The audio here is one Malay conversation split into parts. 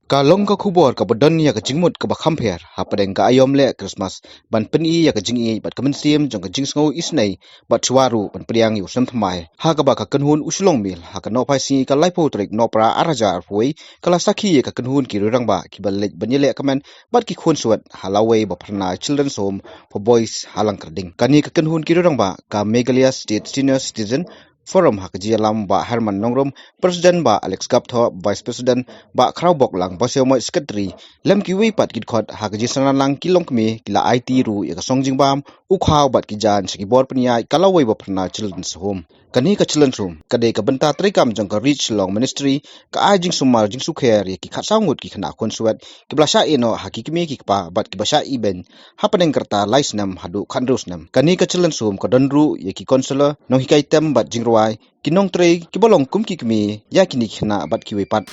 Kalong ka kubor ka bodon ya ka jingmut ka bakhamper hapadeng ka ayom le Christmas ban peni ya ka jingi bat kamensim jong ka jingsngo isnei bat chwaru ban priang yu sam thamai ha ka ba ka kanhun uslong mil ha ka no pai si ka laipo trik no pra araja arpui kala sakhi ka kanhun ki rang ba ki bal lek banyele kamen bat ki khun suat halawe ba pharna children's home for boys halang karding kani ka kanhun ki rang ba ka Meghalaya State Senior Citizen Forum Hakaji Alam ba Herman Nongrum, President ba Alex Gaptho, Vice President ba Kraubok lang ba Seo Mo Secretary, lem kiwi pat kit khot Hakaji Sanan lang kilong kmi kila IT ru ya songjing bam ukhaw bat ki jan sigi bor pnya kalawai ba phna children's home. Kani ka children's home kade ka benta trikam jong ka reach long ministry ka ajing sumar jing sukher ya ki khasangut ki khana khon suat ki blasha eno hakikimi ki pa bat ki basha iben hapaneng kerta laisnam hadu khandrusnam kani ka children's home ka donru ya ki counselor no hikai tem bat jing ruai kinong tre ki bolong kum ki kmi ya kini khna bat ki wepat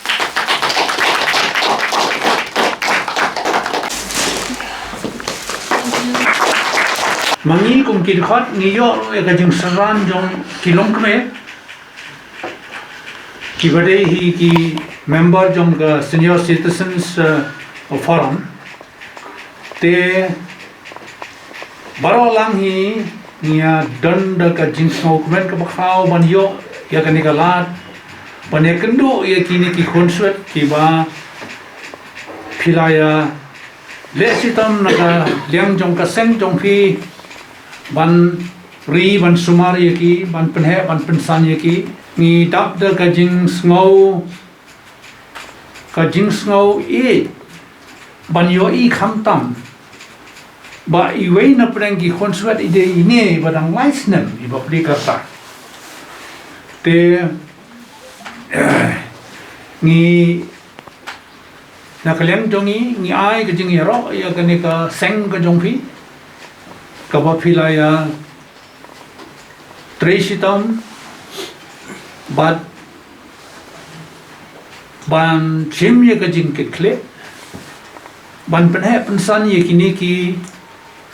Mangi kum kit khot ni yo ka jing saran jong kilong kme ki bade hi ki member jong ka senior citizens forum te baro lang hi nia dan da ka jing smokemen ka bakhaw ban yo ya ka ni ka lat ban ya kendo ya kini ki khonswet ki ba philaya le sitam na ka liang jong ka seng jong phi ban ri ban sumar yaki ban penhe ban pensan yaki ni dap da ka jing sngo e ban yo i kham tam ba i wei na prang ki khonswat ide ine badang laisnem i ba pri karta te ni na kalem jongi ni ai ka jing yaro ya ka ne ka seng ka jong phi kaba filaya tresitam bat ban chim ye ka jing ke kle ban penhe pensan ye kini ki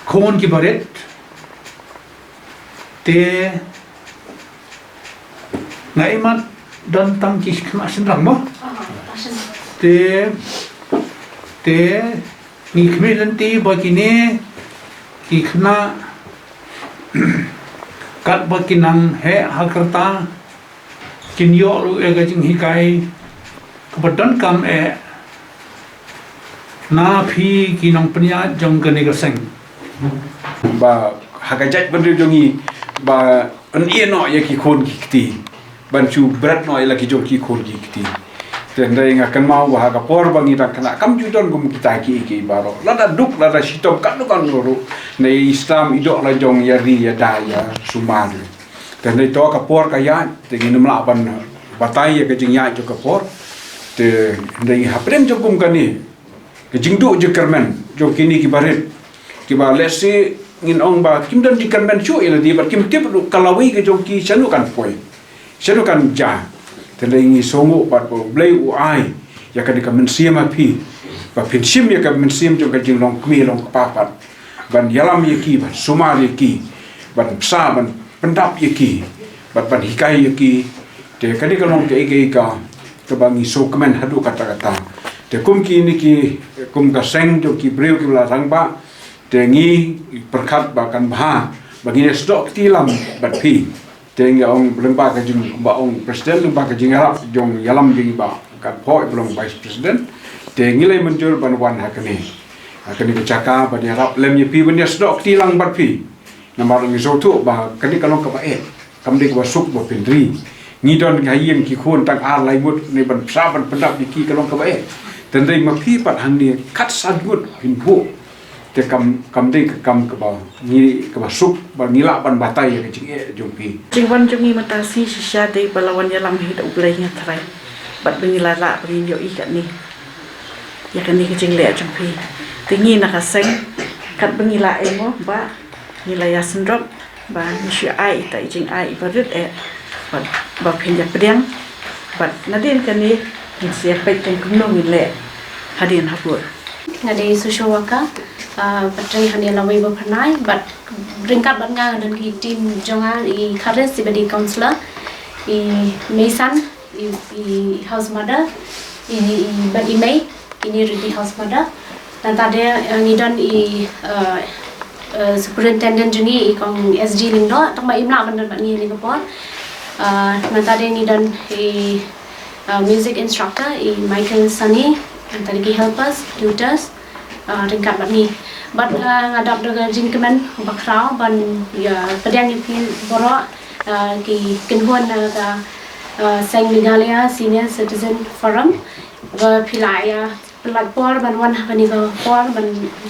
khon ki baret te ngai mat dan tam ki khma senrang mo te ni khmelan ti ba kini ki khna kat ba kinang he hakarta kin yo ru e ga jing hikai kabadan kam e na phi kinang pnya jong ka ne ga seng ba hakajat bandri jongi ba an no ya ki khon ki kti ban chu brat no ya ki jong ki khon ki kti tendai ngakan mau wa ka por bangi ta kana kam ju don gum kita ki baro lada duk lada sitom kan ru nei Islam idok la jong ya ri ya daya sumar tendai to ka por ka ya tengin mla ban batai ya ke jing ya jo ka por te ndai haprem jo gum kani ke jing du je kermen jo kini ki barit ki ba lesi ngin ong ba kim dan di kermen chu ila di ba kim tip kalawi ke jong ki chanu kan poi chanu kan ja tendai ngi songo pat ko blai u ai ya ka ka mensiam api ba pinsim ya ka mensiam jo ka jing long kmi long papat ban yalam yaki ban sumar yaki ban psa ban pendap yaki ban hikai yaki te kadi kalong ke ka bangi so kemen hadu kata-kata te kum ki ni ki kum ka seng jo ki breu ki la rang ba te ngi perkat ba kan ba bagi stok tilam bat pi tengah ong lembaga ka jing ba ong presiden lembaga ka jing arab jong yalam jing ba kan poi belum vice president te ngilai menjur ban wan hakani ka caka ba dia arab lem ye pi ban dia sdok tilang bat pi namar ngi sotu ba kani kalong ka ba kam de ba suk ba pendri ngi don ga yin ki khon tang ar lai mut ni ban sa ban pendap di ki kalong ka ba tendai ma pi pat hang ni kat sagut pin bu te kam de kam ka ba ni ka ba suk ba ngila ban batai ka jing jong pi jingwan jongi matasi shisha de balawan yalam hit ublai nya thrai bat bingila la bing yo I ka ni ya ka ni ka jing le jong pi tingi na ka seng kat bingila emo ba nila ya sendrop ba ni shi ai ta jing ai ba rit ba phin ya pedang bat nadin ka ni sia pai teng kumno mi le hadin hapur ngade social worker patrai hanya lawai ba phanai but ringkat bat nga dan ki team jonga I current city councillor I Mason I house mother I but I mai ini Riti House Mother dan tadi ngidan superintendent jungi kong SG Lingdo tong mai imla bener bat ni Singapore dan tadi ngidan music instructor Michael Sunny dan tadi helpers tutors ringkat bat ni but ngadap dengan jingkemen bakrau ban ya pedang ni borok ki kenhuan ka Sang Meghalaya Senior Citizen Forum và pilai platform ban wan bani ga for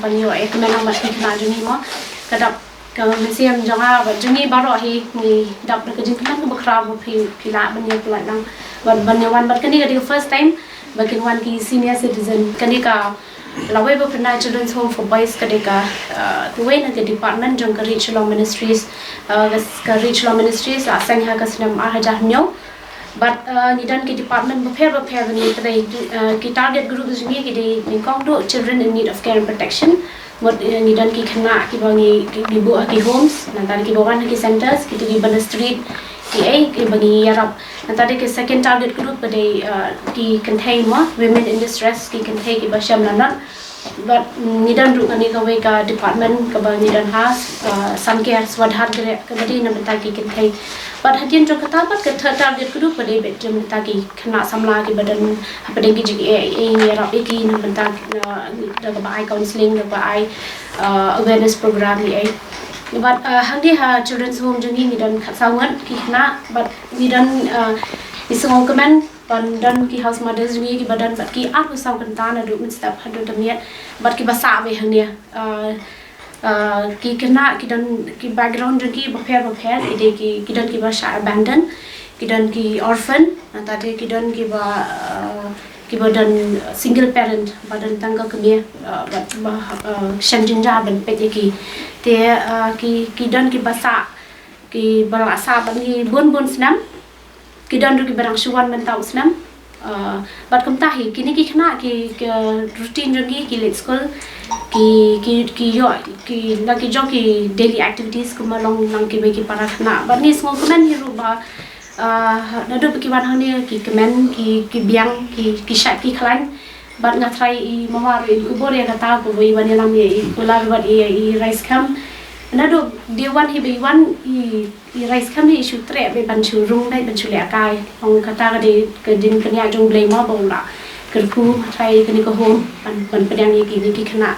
ban yo ekmen ang mas kina juni mo kadap ka museum janga ba juni baro hi ni dap ka jing kan ka bakra bo pila ban yo plat lang ban yo wan bat kani ga first time bakin wan ki senior citizen kani ka lawai bo pna children's home for boys kadika tuwe na ke department jong ka reach law ministries la sang ha ka sinam a hajar nyo but nidan ki department prepare ni pada ki target group ni ki di kong do children in need of care and protection mod nidan ki khana ki bangi ki bu ki homes nanti ki bawan ki centers ki di banda street ki bangi yarap nanti ki second target group pada ki contain women in distress ki contain ki basyam lanan but nidan ru kani ka we ka department ka ba nidan has samcare swadhat gre ka badi na benta ki contain but hadian jo kata bat ka target group pada bet jam taki kena samla ki badan pada ki jigi ni rap ki na benta da ka bai counseling da bai awareness program ni but handi ha children's home jungi ni dan sawangat ki kena but ni dan isong komen dan ki house mothers jungi ki badan bat ki aku saw kenta na du min step hadu tamiat but ki basa we hangnia ki kena ki dan ki background ki prepare ide ki dan ki basha abandon ki dan ki orphan tadi ki dan ki badan single parent badan tangga kemia shanjinja ban pete ki te ki dan ki basa ki balasa ban ki bun senam ki dan ki barang suwan ban tau senam bat kumtahi kini ki kena ki routine jogi ki let school ki yo ki lagi jo ki daily activities kuma long ki bagi para kena bat ni semua kemen hiru ba nadu ki wan hane ki kemen ki biang ki shat ki klan bat ngatrai I mama ri kubor ya kata ko wi wan lam ye ular bat I rice cam nadu dia wan hi be wan I rice cam ni isu tre be ban chu rung dai ban chu le kai ong kata ka de ke din kenya jong blai ma bong la kerpu trai kini ko home ban pedang ki kena